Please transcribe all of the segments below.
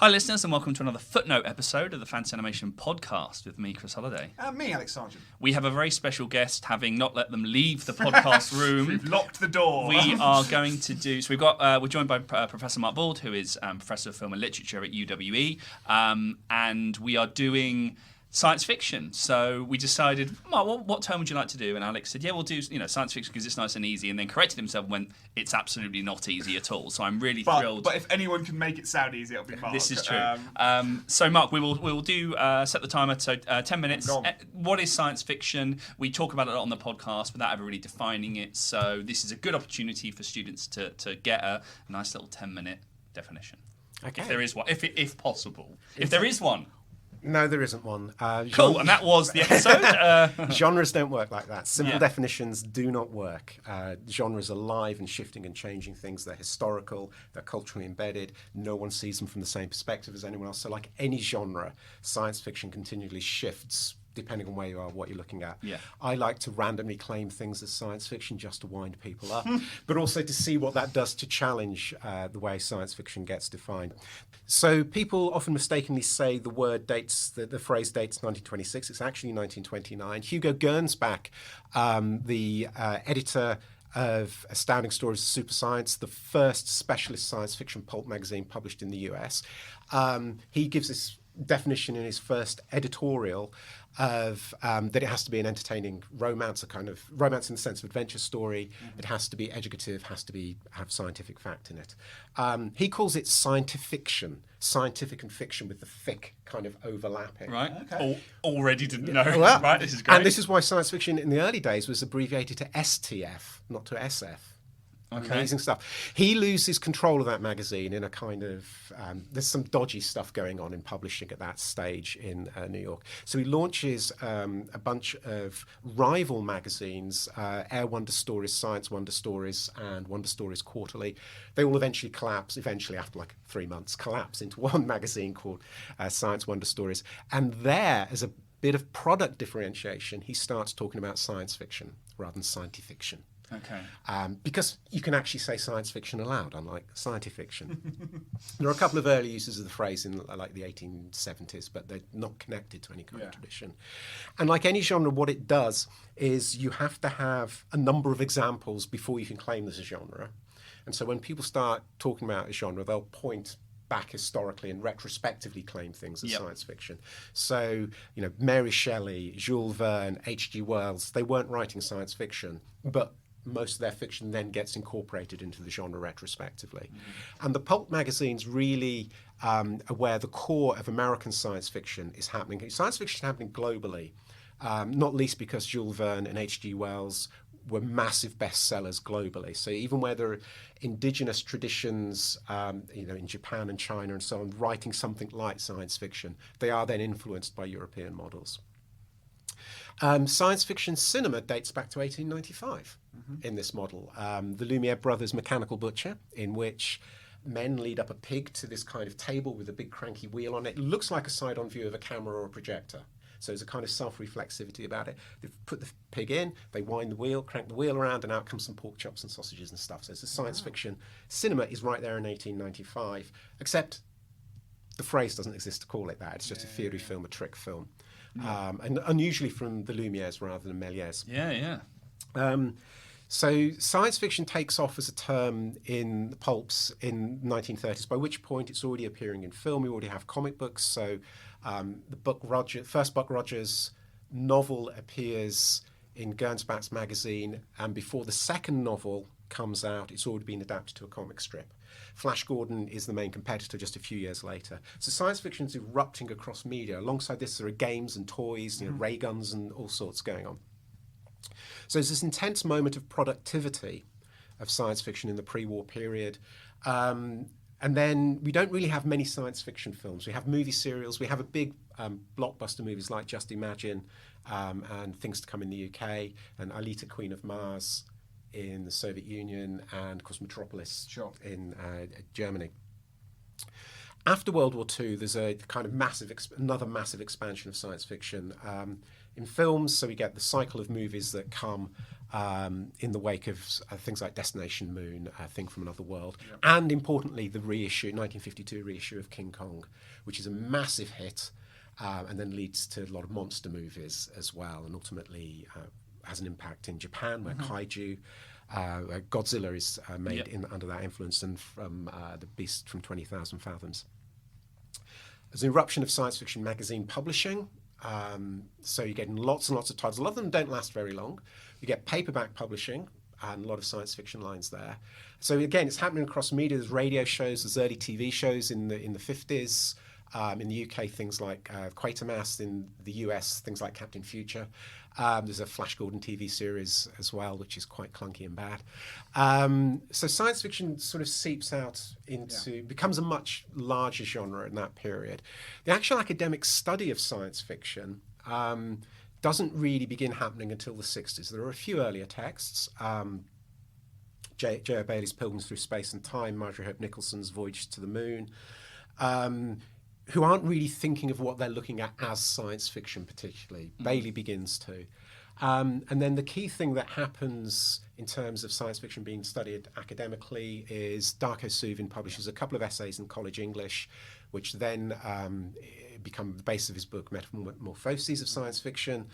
Hi listeners and welcome to another Footnote episode of the Fantasy Animation Podcast with me, Chris Holliday. And me, Alex Sargent. We have a very special guest, having not let them leave the podcast room. We've locked the door. We are going to do, so we're joined by Professor Mark Bould, who is Professor of Film and Literature at UWE, and we are doing science fiction. So we decided, Mark, what term would you like to do? And Alex said, yeah, we'll do science fiction because it's nice and easy, and then corrected himself and went, it's absolutely not easy at all. So I'm really thrilled. But if anyone can make it sound easy, it'll be Mark. This is true. So Mark, we will do set the timer, so 10 minutes. What is science fiction? We talk about it on the podcast without ever really defining it. So this is a good opportunity for students to get a nice little 10-minute definition. Okay. If there is one, if possible. If there is one. No, there isn't one. Cool, and that was the episode. Genres don't work like that. Simple definitions do not work. Genres are live and shifting and changing things. They're historical, they're culturally embedded. No one sees them from the same perspective as anyone else. So like any genre, science fiction continually shifts depending on where you are, what you're looking at. Yeah. I like to randomly claim things as science fiction just to wind people up, but also to see what that does to challenge the way science fiction gets defined. So people often mistakenly say the phrase dates 1926. It's actually 1929. Hugo Gernsback, the editor of Astounding Stories of Super Science, the first specialist science fiction pulp magazine published in the US, he gives this definition in his first editorial of that it has to be an entertaining romance, a kind of romance in the sense of adventure story. It has to be educative, has to have scientific fact in it. He calls it scientific and fiction with the fic kind of overlapping. Right. Okay. Already didn't know. Well, right. This is great. And this is why science fiction in the early days was abbreviated to STF, not to SF. Okay. Amazing stuff. He loses control of that magazine in a kind of... there's some dodgy stuff going on in publishing at that stage in New York. So he launches a bunch of rival magazines, Air Wonder Stories, Science Wonder Stories, and Wonder Stories Quarterly. They all eventually after like 3 months, collapse into one magazine called Science Wonder Stories. And there, as a bit of product differentiation, he starts talking about science fiction rather than scientific fiction. Okay. Because you can actually say science fiction aloud, unlike scientific fiction. There are a couple of early uses of the phrase in like the 1870s, but they're not connected to any kind of tradition. And like any genre, what it does is you have to have a number of examples before you can claim there's a genre. And so when people start talking about a genre, they'll point back historically and retrospectively claim things as science fiction. So, Mary Shelley, Jules Verne, H.G. Wells, they weren't writing science fiction, but most of their fiction then gets incorporated into the genre retrospectively. And the pulp magazines really are where the core of American science fiction is happening. Science fiction is happening globally, not least because Jules Verne and H.G. Wells were massive bestsellers globally. So even where there are indigenous traditions, in Japan and China and so on, writing something like science fiction, they are then influenced by European models. Science fiction cinema dates back to 1895 in this model. The Lumiere brothers' Mechanical Butcher, in which men lead up a pig to this kind of table with a big cranky wheel on it. It looks like a side-on view of a camera or a projector. So there's a kind of self-reflexivity about it. They put the pig in, they wind the wheel, crank the wheel around, and out comes some pork chops and sausages and stuff. So it's a science fiction. Cinema is right there in 1895, except the phrase doesn't exist to call it that. It's just a theory film, a trick film. And unusually from the Lumieres rather than Méliès. Yeah. So science fiction takes off as a term in the pulps in the 1930s, by which point it's already appearing in film. We already have comic books. So the first Buck Rogers novel appears in Gernsback's magazine, and before the second novel comes out, it's already been adapted to a comic strip. Flash Gordon is the main competitor just a few years later. So science fiction is erupting across media. Alongside this, there are games and toys, ray guns and all sorts going on. So there's this intense moment of productivity of science fiction in the pre-war period. And then we don't really have many science fiction films. We have movie serials. We have a big blockbuster movies like Just Imagine and Things to Come in the UK and Aelita, Queen of Mars in the Soviet Union, and of course Metropolis in Germany. After World War II, there's a kind of another massive expansion of science fiction in films. So we get the cycle of movies that come in the wake of things like Destination Moon, Thing from Another World, and importantly the 1952 reissue of King Kong, which is a massive hit, and then leads to a lot of monster movies as well, and ultimately has an impact in Japan, where kaiju, Godzilla is made under that influence, and from the Beast from 20,000 Fathoms. There's an eruption of science fiction magazine publishing. So you're getting lots and lots of titles. A lot of them don't last very long. You get paperback publishing and a lot of science fiction lines there. So again, it's happening across media. There's radio shows, there's early TV shows in the 50s. In the UK, things like Quatermass. In the US, things like Captain Future. There's a Flash Gordon TV series as well, which is quite clunky and bad. So science fiction sort of seeps out into, becomes a much larger genre in that period. The actual academic study of science fiction doesn't really begin happening until the 60s. There are a few earlier texts. J.O. Bailey's Pilgrims Through Space and Time, Marjorie Hope Nicholson's Voyage to the Moon, who aren't really thinking of what they're looking at as science fiction particularly. Bailey begins to. And then the key thing that happens in terms of science fiction being studied academically is Darko Suvin publishes a couple of essays in college English, which then become the base of his book, Metamorphoses of Science Fiction,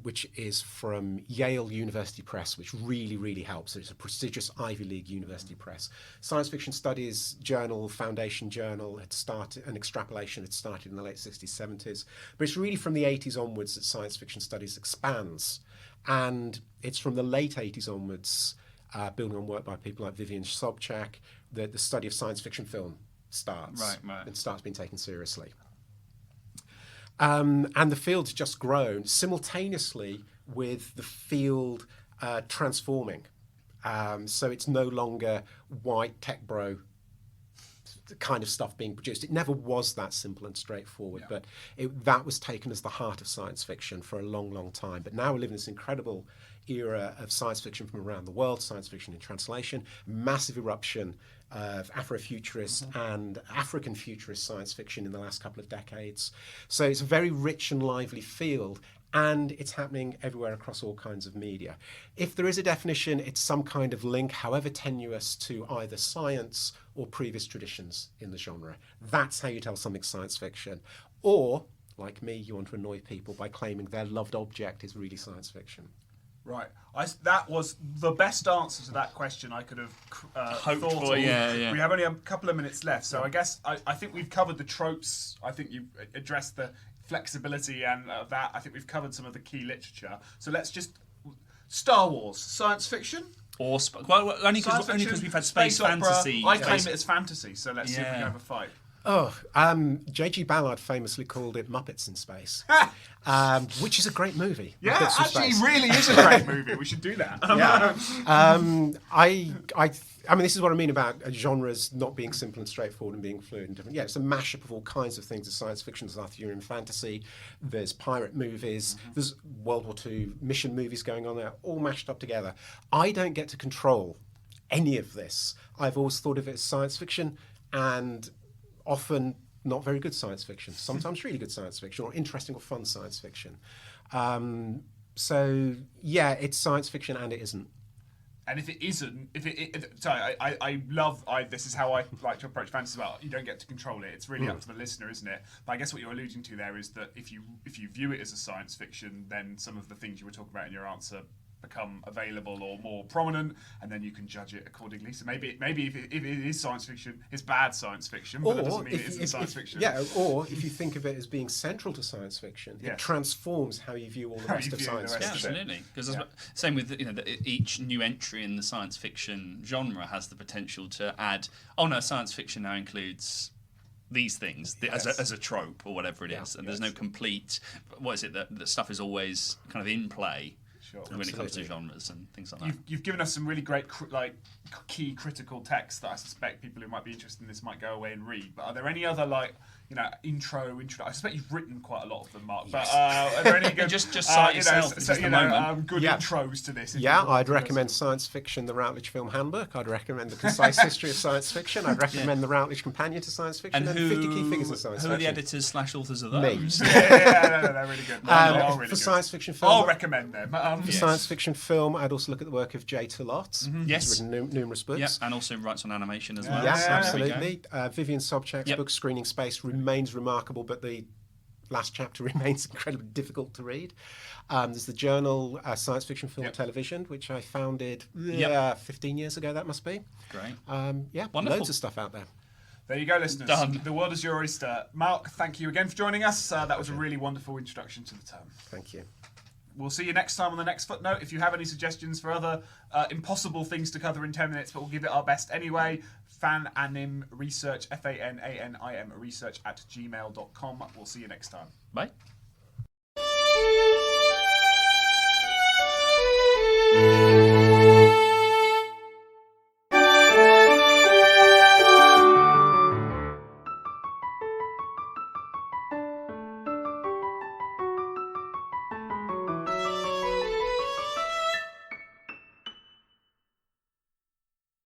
which is from Yale University Press, which really, really helps. It's a prestigious Ivy League university press. Science Fiction Studies Journal, Foundation Journal, had started, an extrapolation had started in the late 60s, 70s. But it's really from the 80s onwards that science fiction studies expands. And it's from the late 80s onwards, building on work by people like Vivian Sobchak, that the study of science fiction film starts. Right. And starts being taken seriously. And the field's just grown simultaneously with the field transforming. So it's no longer white tech bro kind of stuff being produced. It never was that simple and straightforward, but that was taken as the heart of science fiction for a long, long time. But now we live in this incredible era of science fiction from around the world, science fiction in translation, massive eruption of Afrofuturist and African futurist science fiction in the last couple of decades. So it's a very rich and lively field, and it's happening everywhere across all kinds of media. If there is a definition, it's some kind of link, however tenuous, to either science or previous traditions in the genre. That's how you tell something science fiction. Or, like me, you want to annoy people by claiming their loved object is really science fiction. Right. That was the best answer to that question I could have Hoped thought for, of. yeah. We have only a couple of minutes left, so I guess I think we've covered the tropes. I think you've addressed the flexibility and that. I think we've covered some of the key literature. So let's just... Star Wars, science fiction? Or only because we've had space opera. fantasy. I claim it as fantasy, so let's see if we can have a fight. J.G. Ballard famously called it Muppets in Space, which is a great movie. Yeah, Muppets in actually, Space. really is a great movie. We should do that. I mean, this is what I mean about genres not being simple and straightforward and being fluid and different. Yeah, it's a mashup of all kinds of things. There's science fiction, there's Arthurian fantasy, there's pirate movies, there's World War II mission movies going on there, all mashed up together. I don't get to control any of this. I've always thought of it as science fiction, and often not very good science fiction, sometimes really good science fiction, or interesting or fun science fiction. So, yeah, it's science fiction and it isn't. And if it isn't, this is how I like to approach fantasy. Well, you don't get to control it. It's really up to the listener, isn't it? But I guess what you're alluding to there is that if you view it as a science fiction, then some of the things you were talking about in your answer become available or more prominent, and then you can judge it accordingly. So maybe if it is science fiction, it's bad science fiction, but that doesn't mean it isn't science fiction. Yeah, or if you think of it as being central to science fiction, it transforms how you view all the rest of science fiction. Yeah, absolutely. Because same with each new entry in the science fiction genre has the potential to add. Oh no, science fiction now includes these things as a trope or whatever it is, and there's no complete. What is it that stuff is always kind of in play. Sure. When it comes to genres and things like that. You've given us some really great key critical texts that I suspect people who might be interested in this might go away and read. But are there any other intro. I suspect you've written quite a lot of them, Mark. But are there any good just cite yourself. This is the moment. Good intros to this? Yeah, I'd recommend Science Fiction: The Routledge Film Handbook. I'd recommend The Concise History of Science Fiction. I'd recommend The Routledge Companion to Science Fiction. And 50 Key Figures of Science Fiction. Who are the editors/authors of those? Me. They're really good. For good. science fiction film, I'll recommend them. For science fiction film, I'd also look at the work of Jay Talott. Yes. He's written numerous books. Yeah, and also writes on animation as well. Yes, So absolutely. Vivian Sobchak's book Screening Space remains remarkable, but the last chapter remains incredibly difficult to read. There's the journal Science Fiction Film Television, which I founded 15 years ago, that must be. Great. Wonderful. Loads of stuff out there. There you go, listeners. Done. The world is your oyster. Mark, thank you again for joining us. That was a really wonderful introduction to the term. Thank you. We'll see you next time on the next Footnote. If you have any suggestions for other impossible things to cover in 10 minutes, but we'll give it our best anyway, fananim research, FANANIM research @gmail.com. We'll see you next time. Bye.